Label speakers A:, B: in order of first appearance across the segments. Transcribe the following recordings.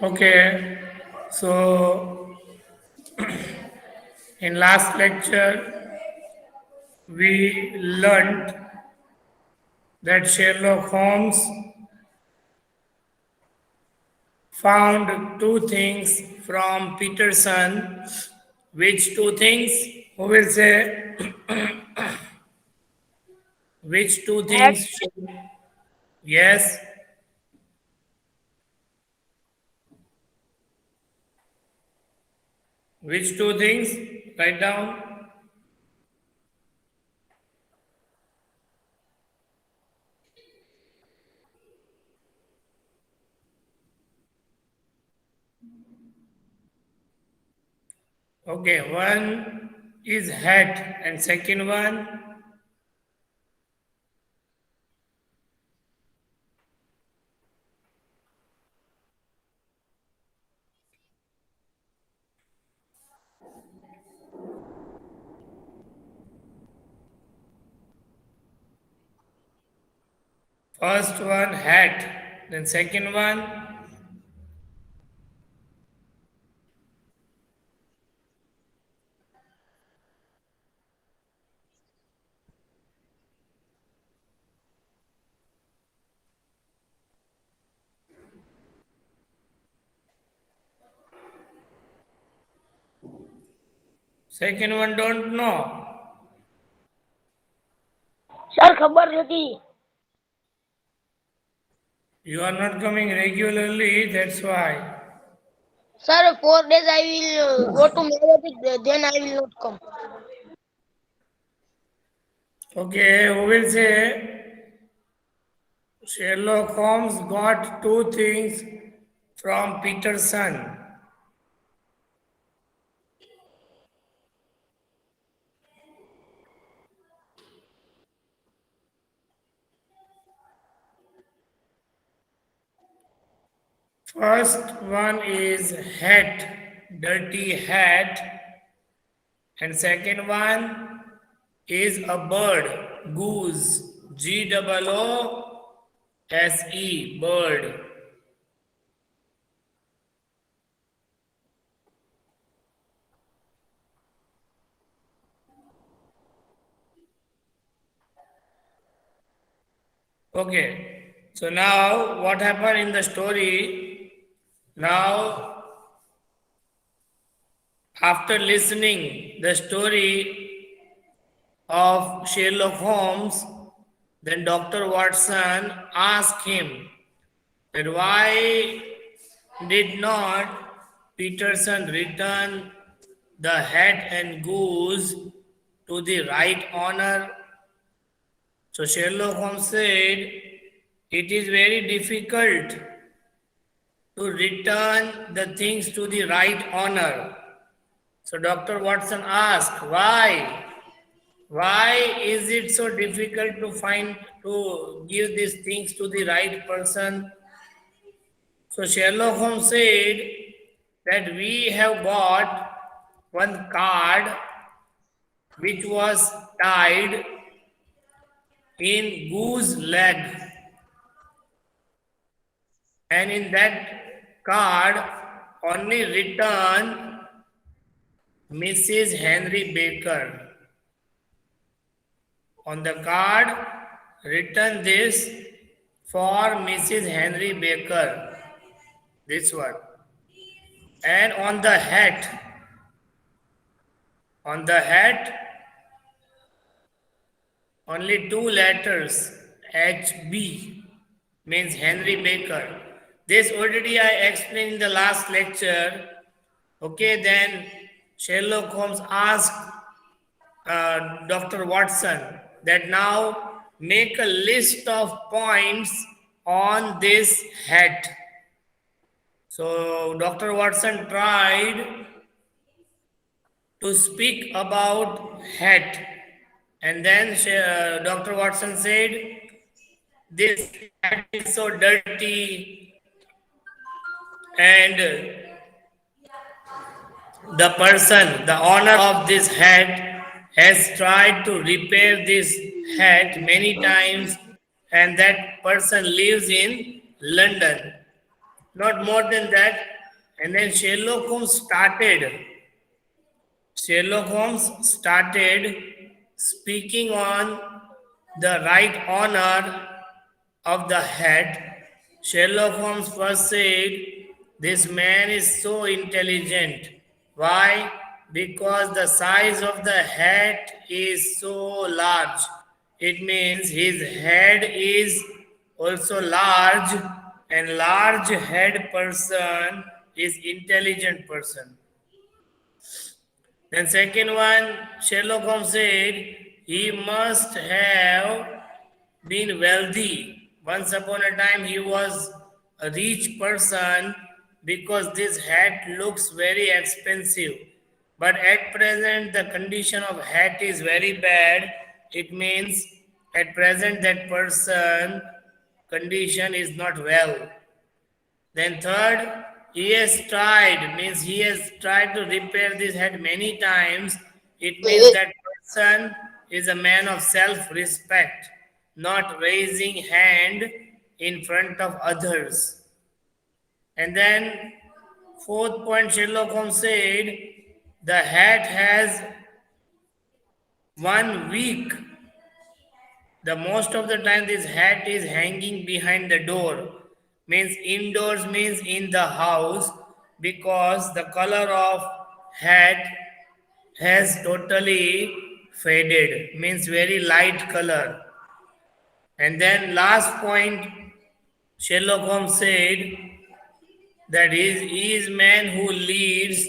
A: Okay, so in last lecture we learned that Sherlock Holmes found two things from Peterson. Which two things? Who will say which two
B: Hat,
A: things? Yes, which two things? Write down. Okay, one is hat, and second one, first one hat, then second one. Second one don't know.
B: Sir ખબર નથી.
A: You are not coming regularly, that's why.
B: Sir, 4 days I will go to Marathi, then I will not come.
A: Okay, who will say Sherlock Holmes got two things from Peterson. First one is hat, dirty hat, and second one is a bird, goose, Goose, bird. Okay, so now what happened in the story? Now, after listening the story of Sherlock Holmes, then Dr. Watson asked him that why did not Peterson return the hat and goose to the right owner? So Sherlock Holmes said, it is very difficult to return the things to the right owner. So Dr. Watson asked, why? Why is it so difficult to give these things to the right person? So Sherlock Holmes said that we have bought one card which was tied in goose leg, and in that card only written Mrs. Henry Baker. On the card written this for Mrs. Henry Baker, this one. And on the hat, only two letters, HB, means Henry Baker. This already I explained in the last lecture. Okay, then Sherlock Holmes asked Dr. Watson that now make a list of points on this hat. So Dr. Watson tried to speak about hat, and then Dr. Watson said, this hat is so dirty, and the owner of this hat has tried to repair this hat many times, and that person lives in London. not more than that. And then Sherlock Holmes started speaking on the right honor of the hat. Sherlock Holmes first said, "This man is so intelligent." Why? Because the size of the hat is so large. It means his head is also large, and large head person is intelligent person. Then second one, Sherlock Holmes said he must have been wealthy. Once upon a time, he was a rich person because this hat looks very expensive. But at present, the condition of hat is very bad. It means at present that person condition is not well. Then third, he has tried, means he has tried to repair this head many times. It
B: Wait,
A: means
B: wait.
A: that person is a man of self-respect, not raising hand in front of others. And then fourth point, Sherlock Holmes said, the hat has 1 week. The most of the time this hat is hanging behind the door, means indoors means in the house, because the color of hat has totally faded, means very light color. And then last point, Sherlock Holmes said that he is man who leads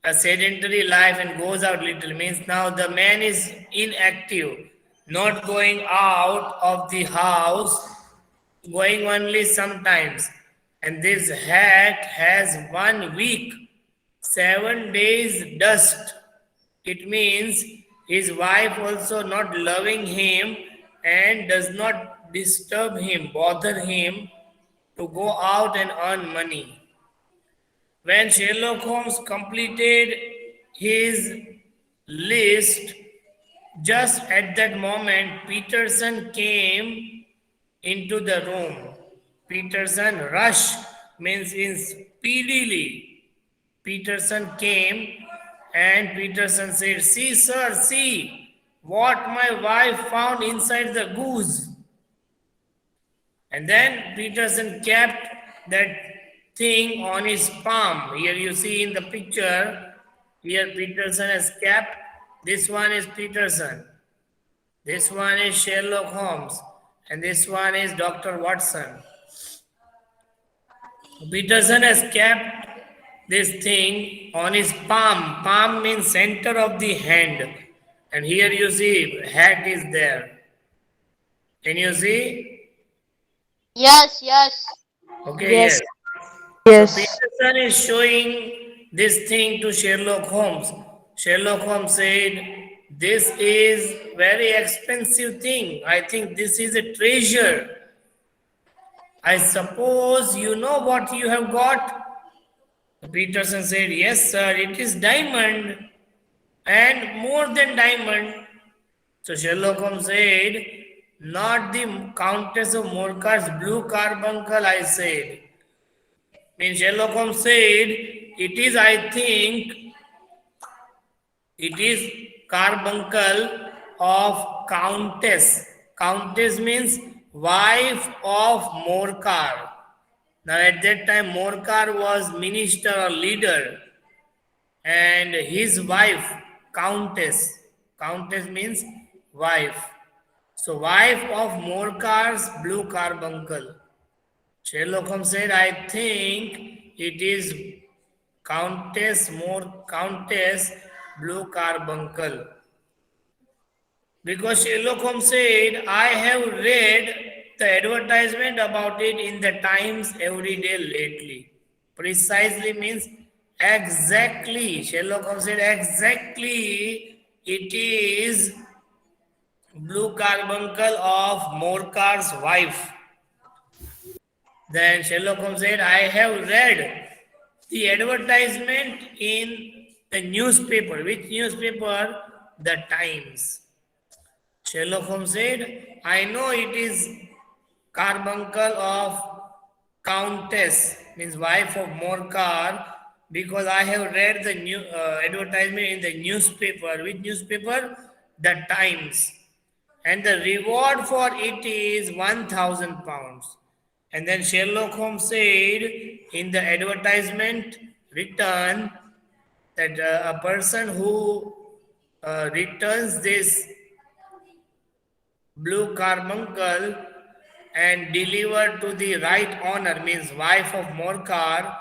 A: a sedentary life and goes out little, means now the man is inactive, not going out of the house, going only sometimes. And this hat has 1 week, 7 days dust. It means his wife also not loving him and does not disturb him, bother him to go out and earn money. When Sherlock Holmes completed his list, just at that moment, Peterson came into the room. Peterson rushed, means in speedily. Peterson came and Peterson said, "See, sir, see what my wife found inside the goose." And then Peterson kept that thing on his palm. Here you see in the picture, here Peterson has kept, this one is Peterson, this one is Sherlock Holmes, and this one is Dr. Watson. Peterson has kept this thing on his palm. Palm means center of the hand. And here you see hat is there. Can you see?
B: Yes, yes.
A: Okay, yes.
C: Yes,
A: So
C: yes.
A: Peterson is showing this thing to Sherlock Holmes. Sherlock Holmes said, "This is very expensive thing. I think this is a treasure. I suppose you know what you have got." Peterson said, "Yes, sir, it is diamond and more than diamond." So Sherlock Holmes said, "Not the Countess of Morcar's blue carbuncle," I said. Means Sherlock Holmes said, "It is, I think, it is carbuncle of Countess." Countess means wife of Morcar. Now at that time Morcar was minister or leader, and his wife, Countess. Countess means wife. So wife of Morcar's blue carbuncle. Sherlock Holmes said, "I think it is Countess Blue Carbuncle." Because Sherlock Holmes said, "I have read the advertisement about it in the Times every day lately." Precisely means exactly. Sherlock Holmes said, "Exactly, it is Blue Carbuncle of Morcar's wife." Then Sherlock Holmes said, "I have read the advertisement in the newspaper." Which newspaper? The Times. Sherlock Holmes said, "I know it is carbuncle of Countess means wife of Morcar, because I have read the new advertisement in the newspaper. Which newspaper? The Times. And the reward for it is 1,000 pounds. And then Sherlock Holmes said in the advertisement written that a person who returns this blue carbuncle and deliver to the right owner, means wife of Morcar,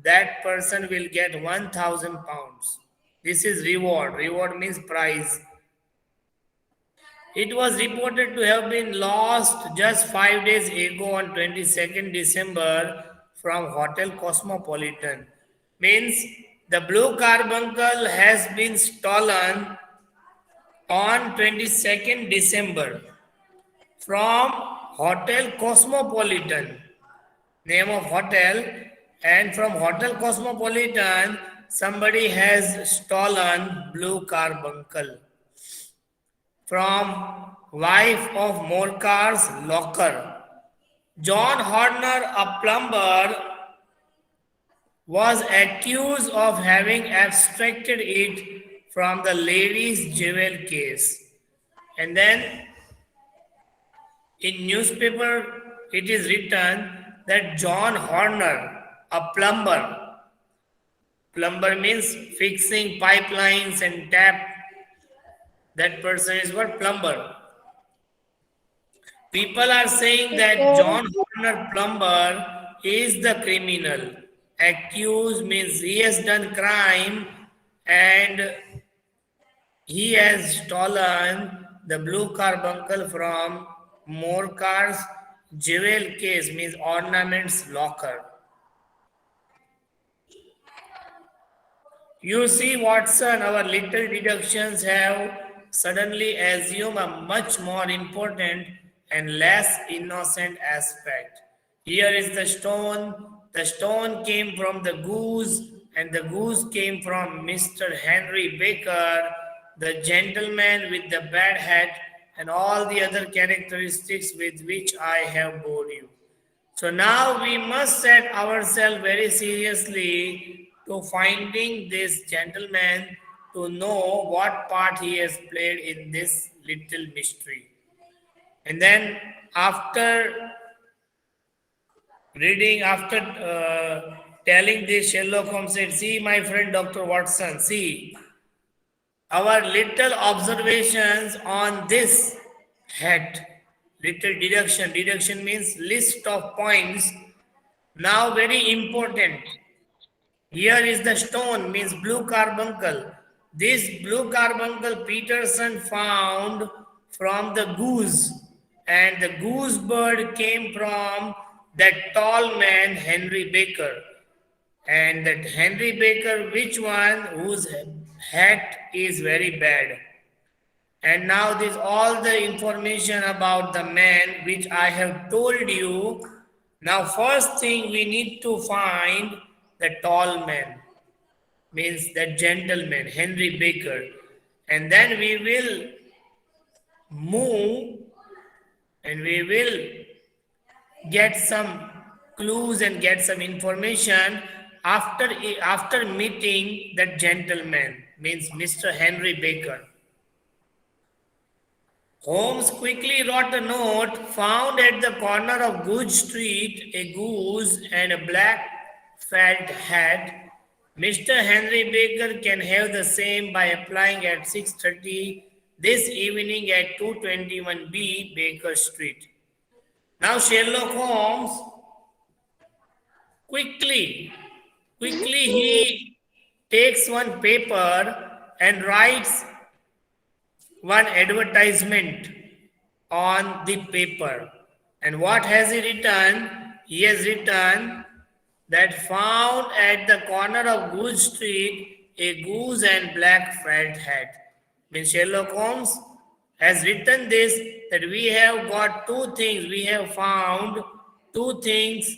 A: that person will get 1,000 pounds. This is reward. Reward means prize. It was reported to have been lost just 5 days ago on 22nd December from Hotel Cosmopolitan. Means the blue carbuncle has been stolen on 22nd December from Hotel Cosmopolitan, name of hotel, and from Hotel Cosmopolitan somebody has stolen blue carbuncle from wife of Morcar's locker. John Horner, a plumber, was accused of having abstracted it from the lady's jewel case. And then in newspaper it is written that John Horner, a plumber means fixing pipelines and tap, that person is what? Plumber. People are saying that John Horner plumber is the criminal. Accused means he has done crime and he has stolen the blue carbuncle from Morcar's jewel case, means ornaments locker. You see, Watson, our little deductions have suddenly assumed a much more important and less innocent aspect. Here is the stone. The stone came from the goose, and the goose came from Mr. Henry Baker, the gentleman with the bad hat, and all the other characteristics with which I have bored you. So now we must set ourselves very seriously to finding this gentleman, to know what part he has played in this little mystery. And then after reading, after telling this, Sherlock Holmes said, "See, my friend Dr. Watson, see, our little observations on this hat, little deduction. Deduction means list of points. Now very important. Here is the stone, means blue carbuncle. This blue carbuncle Peterson found from the goose, and the goose bird came from that tall man Henry Baker. And that Henry Baker, which one? Whose hat is very bad. And now this all the information about the man which I have told you. Now first thing we need to find the tall man, means the gentleman, Henry Baker. And then we will move and we will get some clues and get some information after meeting that gentleman, means Mr. Henry Baker. Holmes quickly wrote a note: found at the corner of Good Street a goose and a black felt hat. Mr. Henry Baker can have the same by applying at 6:30 this evening at 221B Baker Street. Now Sherlock Holmes quickly he takes one paper and writes one advertisement on the paper. And what has he written? He has written that found at the corner of Good Street a goose and black felt hat. Means Sherlock Holmes has written this, that we have got two things. We have found two things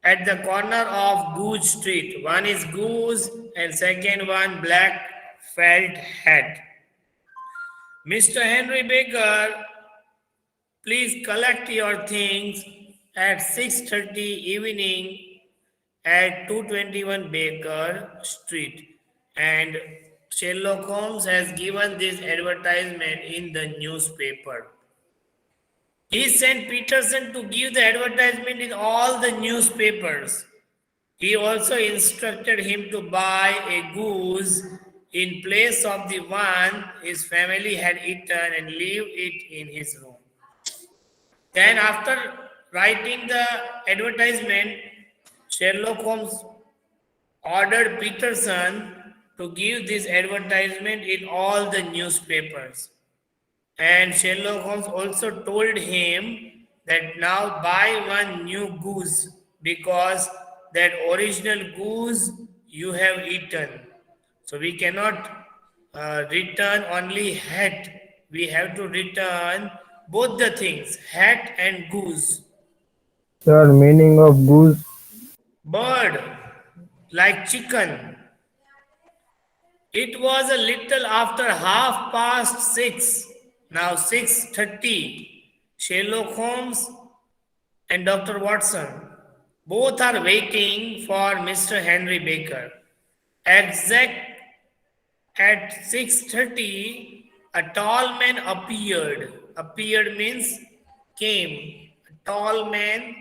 A: at the corner of Goose Street. One is goose and second one black felt hat. Mr. Henry Baker, please collect your things at 6:30 evening at 221 Baker Street. And Sherlock Holmes has given this advertisement in the newspaper. He sent Peterson to give the advertisement in all the newspapers. He also instructed him to buy a goose in place of the one his family had eaten and leave it in his room. Then, after writing the advertisement, Sherlock Holmes ordered Peterson to give this advertisement in all the newspapers. And Sherlock Holmes also told him that now buy one new goose because that original goose you have eaten. So we cannot return only hat. We have to return both the things, hat and goose.
C: Sir, meaning of goose?
A: Bird, like chicken. It was a little after 6:30. Now 6:30. Sherlock Holmes and Dr. Watson both are waiting for Mr. Henry Baker. Exact at 6:30, a tall man appeared. Appeared means came. A tall man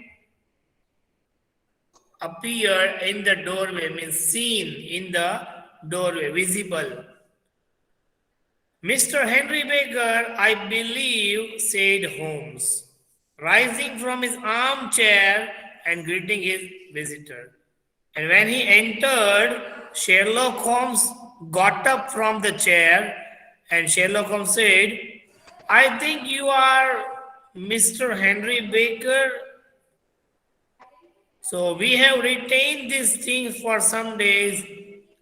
A: appeared in the doorway means seen in the doorway, visible. Mr. Henry Baker, I believe, said Holmes, rising from his armchair and greeting his visitor. And when he entered, Sherlock Holmes got up from the chair and Sherlock Holmes said, I think you are Mr. Henry Baker. So we have retained these things for some days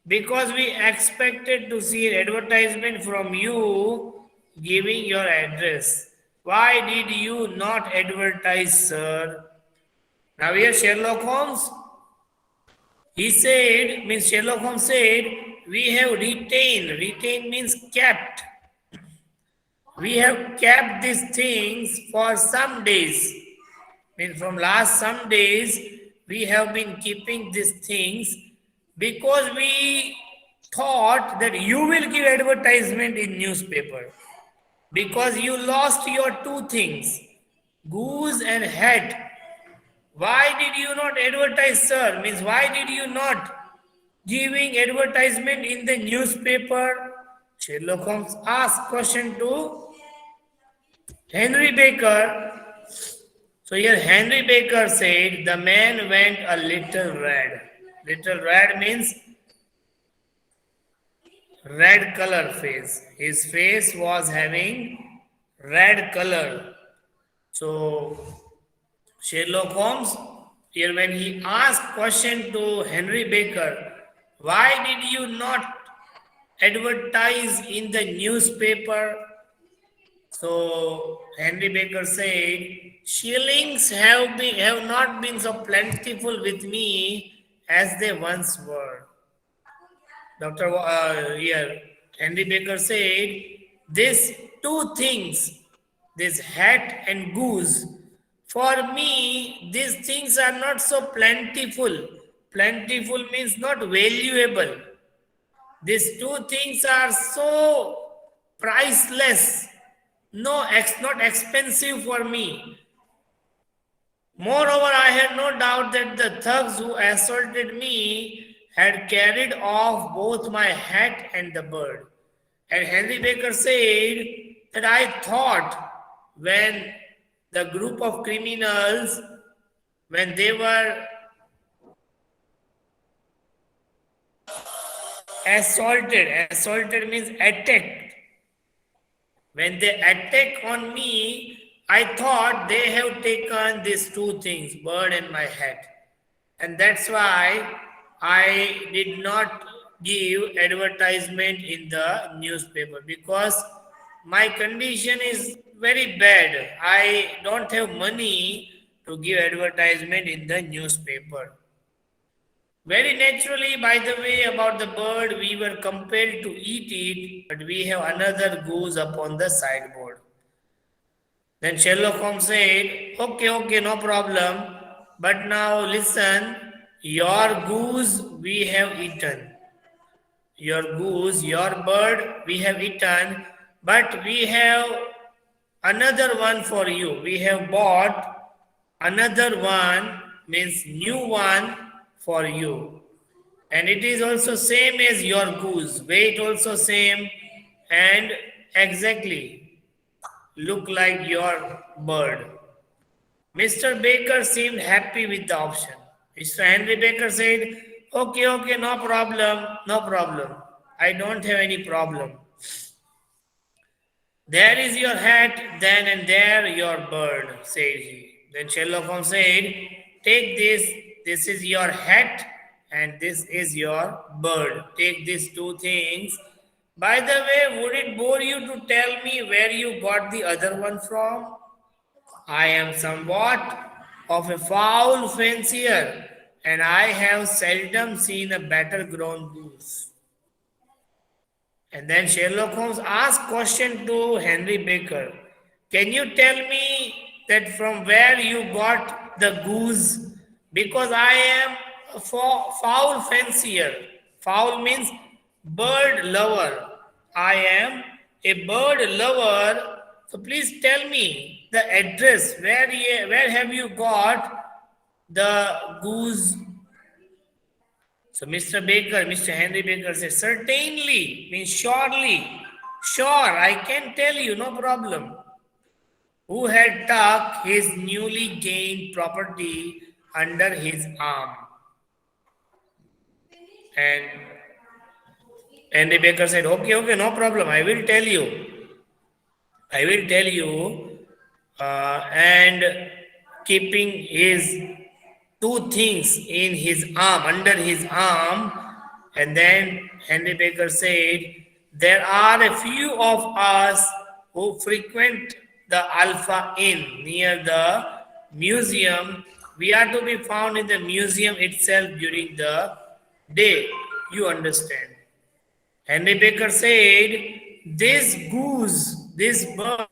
A: because we expected to see an advertisement from you giving your address. Why did you not advertise, sir? Now here Sherlock Holmes, Sherlock Holmes said, we have retained means kept. We have kept these things for some days. Means from last some days, we have been keeping these things because we thought that you will give advertisement in newspaper because you lost your two things, goose and hat. Why did you not advertise, sir? Means why did you not giving advertisement in the newspaper? Sherlock Holmes asked question to Henry Baker. So here Henry Baker said the man went a little red. Little red means red color face. His face was having red color. So Sherlock Holmes, here when he asked question to Henry Baker, why did you not advertise in the newspaper? So Henry Baker said, shillings have not been so plentiful with me as they once were. Here Henry Baker said, these two things, this hat and goose, for me, these things are not so plentiful. Plentiful means not valuable. These two things are so priceless. No, not expensive for me. Moreover, I had no doubt that the thugs who assaulted me had carried off both my hat and the bird. And Henry Baker said that I thought when the group of criminals, when they were assaulted means attacked. When they attack on me, I thought they have taken these two things, bird and my hat. And that's why I did not give advertisement in the newspaper because my condition is very bad. I don't have money to give advertisement in the newspaper. Very naturally, by the way, about the bird, we were compelled to eat it, but we have another goose upon the sideboard. Then Sherlock Holmes said, okay, no problem. But now listen, your goose we have eaten. Your goose, your bird we have eaten, but we have another one for you. We have bought another one, means new one for you. And it is also same as your goose. Weight also same and exactly look like your bird. Mr. Baker seemed happy with the option. Mr. Henry Baker said, okay, no problem. I don't have any problem. There is your hat, then and there your bird, said he. Then Sherlock Holmes said, take this is your hat, and this is your bird. Take these two things. By the way, would it bore you to tell me where you got the other one from? I am somewhat of a fowl fancier, and I have seldom seen a better grown goose. And then Sherlock Holmes asked question to Henry Baker. Can you tell me that from where you got the goose? Because I am a fowl fancier. Fowl means bird lover. I am a bird lover. So please tell me the address. Where have you got the goose? So Mr. Henry Baker said, certainly, means surely, sure, I can tell you, no problem. Who had tucked his newly gained property under his arm? And Henry Baker said, okay, no problem, I will tell you. And keeping his two things in his arm, under his arm. And then Henry Baker said, there are a few of us who frequent the Alpha Inn near the museum. We are to be found in the museum itself during the day. You understand. Henry Baker said, this goose, this bird,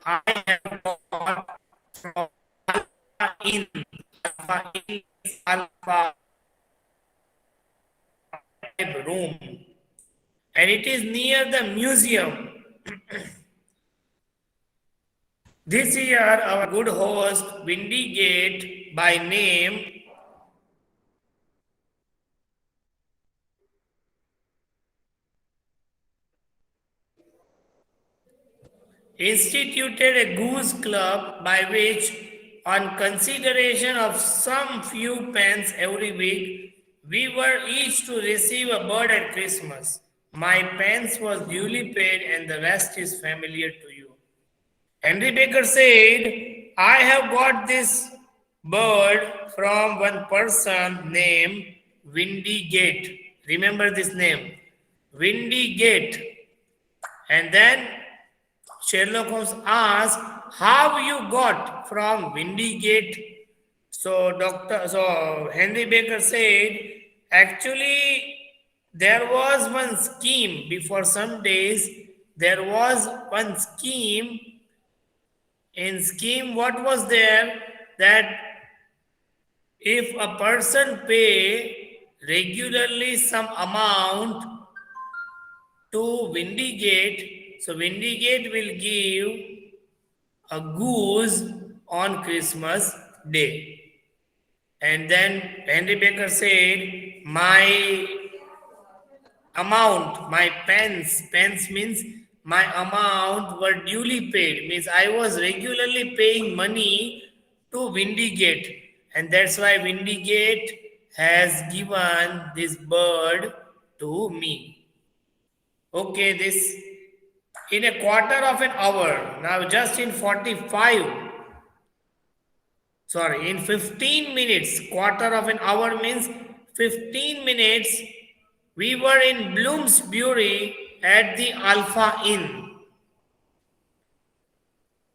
A: I have got from Alpha Inn. Alpha Inn is Alpha room, and it is near the museum. This year, our good host, Windigate by name, instituted a goose club by which, on consideration of some few pence every week, we were each to receive a bird at Christmas. My pence was duly paid, and the rest is familiar to you. Henry Baker said, I have got this bird from one person named Windigate. Remember this name, Windigate. And then Sherlock Holmes asked, how you got from Windigate? So Henry Baker said, actually, there was one scheme before some days. There was one scheme. In scheme, what was there? That if a person pay regularly some amount to Windigate, so Windigate will give a goose on Christmas Day. And then Henry Baker said, my amount, my pence means my amount were duly paid, means I was regularly paying money to Windigate, and that's why Windigate has given this bird to me. Okay, this in a quarter of an hour, now just in 15 minutes, quarter of an hour means 15 minutes, we were in Bloomsbury at the Alpha Inn.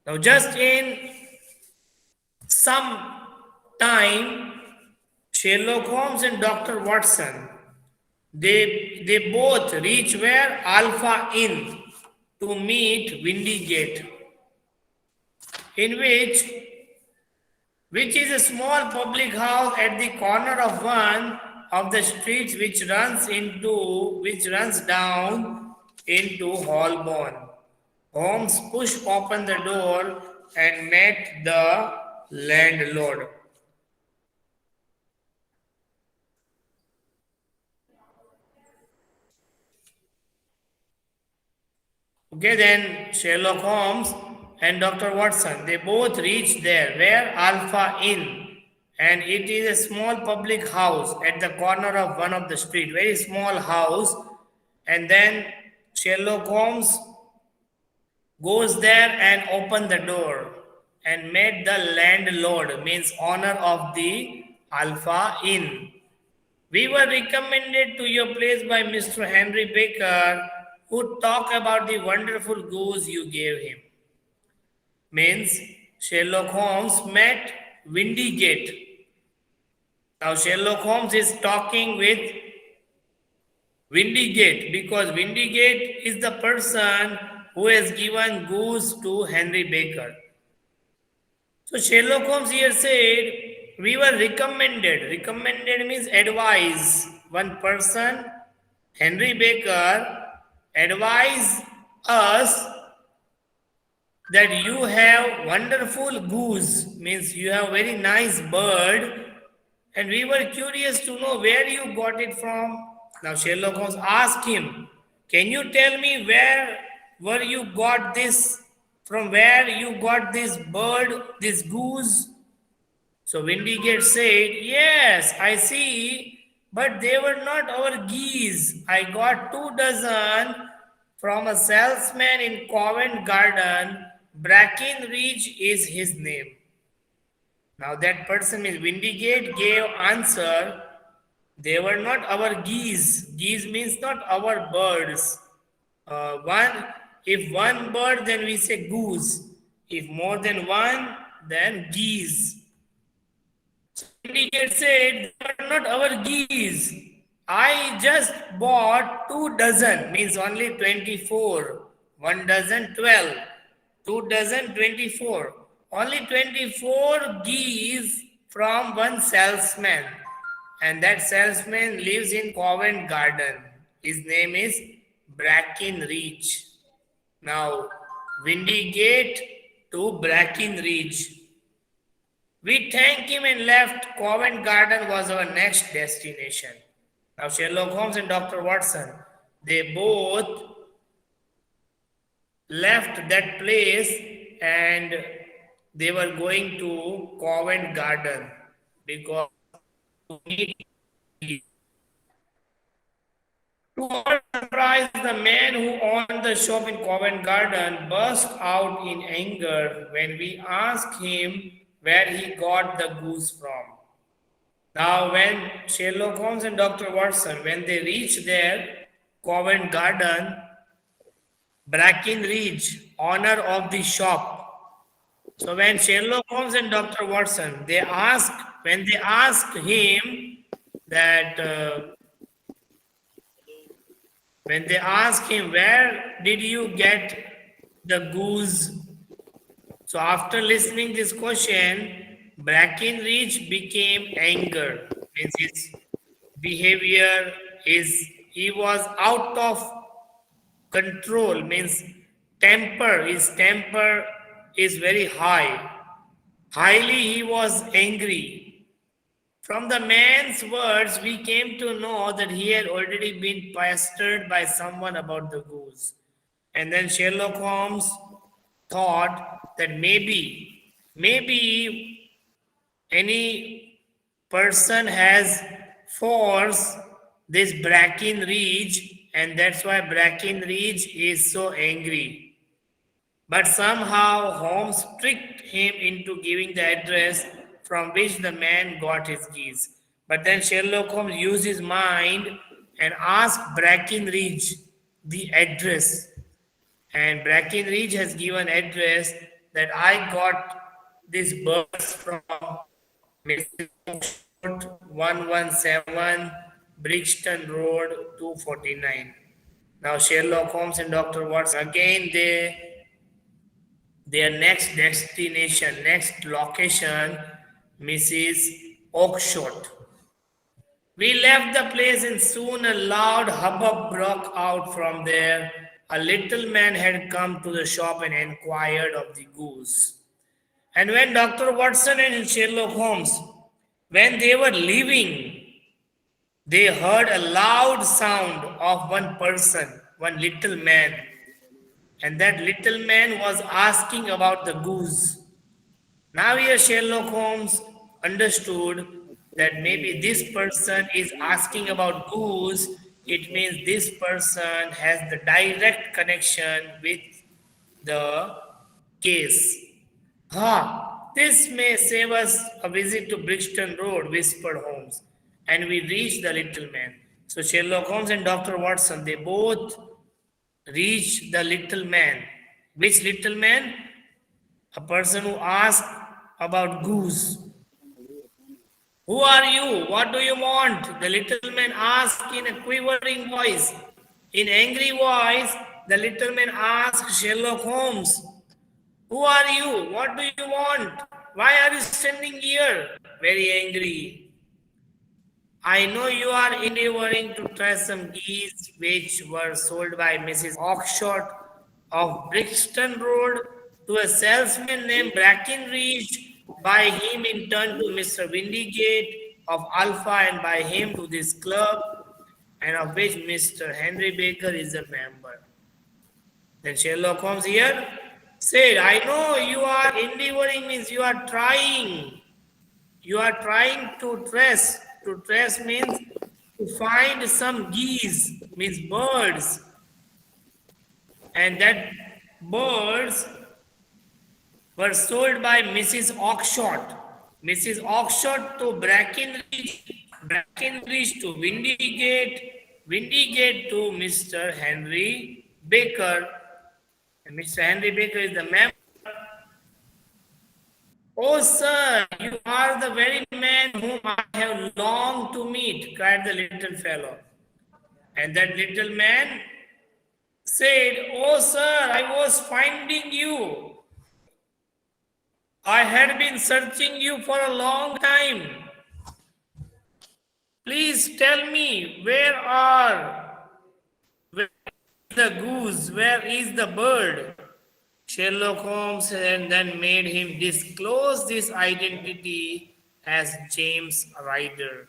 A: Now, just in some time, Sherlock Holmes and Dr. Watson, they both reach where? Alpha Inn, to meet Windigate. in which is a small public house at the corner of one of the streets which runs down into Holborn. Holmes pushed open the door and met the landlord. Okay, then Sherlock Holmes and Dr. Watson, they both reached there, where Alpha Inn, and it is a small public house at the corner of one of the street, very small house. And then Sherlock Holmes goes there and open the door and met the landlord, means owner of the Alpha Inn. We were recommended to your place by Mr. Henry Baker, who talked about the wonderful goose you gave him. Means Sherlock Holmes met Windigate. Now Sherlock Holmes is talking with Windigate because Windigate is the person who has given goose to Henry Baker. So Sherlock Holmes here said, we were recommended. Recommended means advise. One person, Henry Baker, advised us that you have wonderful goose, means you have very nice bird, and we were curious to know where you got it from. Now Sherlock Holmes asked him, can you tell me where you got this, from where you got this bird, this goose? So Windigate said, yes, I see, but they were not our geese. I got 2 dozen from a salesman in Covent Garden. Brackenridge is his name. Now that person is Windigate gave answer, they were not our geese. Geese means not our birds. If one bird, then we say goose. If more than one, then geese. Indicate said, they are not our geese. I just bought 2 dozen, means only 24. 1 dozen, 12. 2 dozen, 24. Only 24 geese from one salesman. And that salesman lives in Covent Garden. His name is Brackenridge. Now, Windigate to Brackenridge. We thanked him and left. Covent Garden was our next destination. Now Sherlock Holmes and Dr. Watson, they both left that place and they were going to Covent Garden because to meet. To our surprise, the man who owned the shop in Covent Garden burst out in anger when we asked him where he got the goose from. Now, when Sherlock Holmes and Dr. Watson, when they reached there, Covent Garden, Brackenridge, owner of the shop. So when Sherlock Holmes and Dr. Watson, when they asked him that, when they asked him, where did you get the goose? So after listening this question, Brackenridge became anger. Means his behavior he was out of control. Means his temper is very high. Highly he was angry. From the man's words, we came to know that he had already been pestered by someone about the goose. And then Sherlock Holmes thought that maybe any person has forced this Brackenridge, and that's why Brackenridge is so angry. But somehow Holmes tricked him into giving the address from which the man got his keys. But then Sherlock Holmes used his mind and asked Brackenridge the address. And Brackenridge has given address that I got this birds from 117 Brixton Road 249. Now Sherlock Holmes and Dr. Watson again they Their next destination, next location, Mrs. Oakshott. We left the place and soon a loud hubbub broke out from there. A little man had come to the shop and inquired of the goose. And when Dr. Watson and Sherlock Holmes, when they were leaving, they heard a loud sound of one person, one little man. And that little man was asking about the goose. Now here Sherlock Holmes understood that maybe this person is asking about goose. It means this person has the direct connection with the case. This may save us a visit to Brixton Road, whispered Holmes. And we reached the little man. So Sherlock Holmes and Dr. Watson, they both reached the little man. Which little man? A person who asked about goose. Who are you? What do you want? The little man asked in a quivering voice. In angry voice, the little man asked Sherlock Holmes, who are you? What do you want? Why are you standing here? Very angry. I know you are endeavoring to trace some geese which were sold by Mrs. Oakshott of Brixton Road to a salesman named Brackenridge, by him in turn to Mr. Windigate of Alpha, and by him to this club, and of which Mr. Henry Baker is a member. Then Sherlock Holmes here said, I know you are endeavoring means you are trying. You are trying to trace. To trace means to find some geese, means birds. And that birds were sold by Mrs. Oakshott. Mrs. Oakshott to Brackenridge, Brackenridge to Windigate, Windigate to Mr. Henry Baker. And Mr. Henry Baker is the member. Oh, sir, you are the very man whom I have longed to meet, cried the little fellow. And that little man said, oh, sir, I was finding you. I had been searching you for a long time. Please tell me, where is the goose? Where is the bird? Sherlock Holmes and then made him disclose this identity as James Ryder,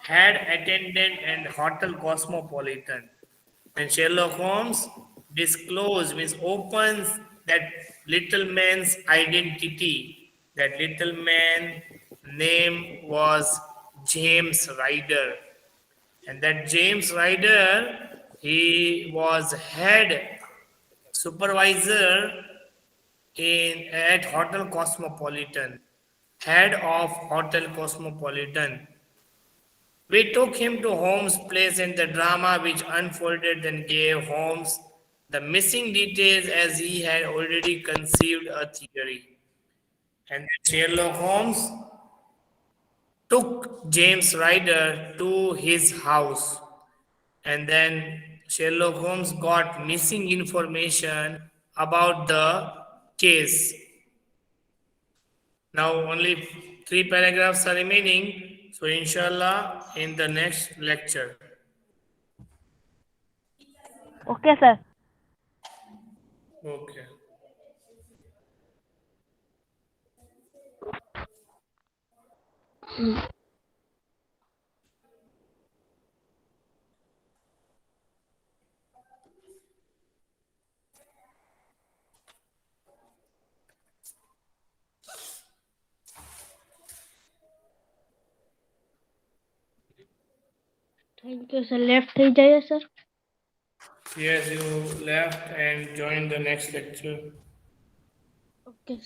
A: head attendant and hotel cosmopolitan. And Sherlock Holmes disclosed, means opens that little man's identity. That little man name was James Ryder. And that James Ryder, he was head supervisor at Hotel Cosmopolitan, head of Hotel Cosmopolitan. We took him to Holmes' place, and the drama which unfolded then gave Holmes the missing details as he had already conceived a theory. And Sherlock Holmes took James Ryder to his house, and then Sherlock Holmes got missing information about the case. Now only 3 paragraphs are remaining. So inshallah in the next lecture.
B: Okay, sir.
A: Okay.
B: Thank you, sir. Left થઈ જાય sir.
A: Yes, you left and joined the next lecture.
B: Okay.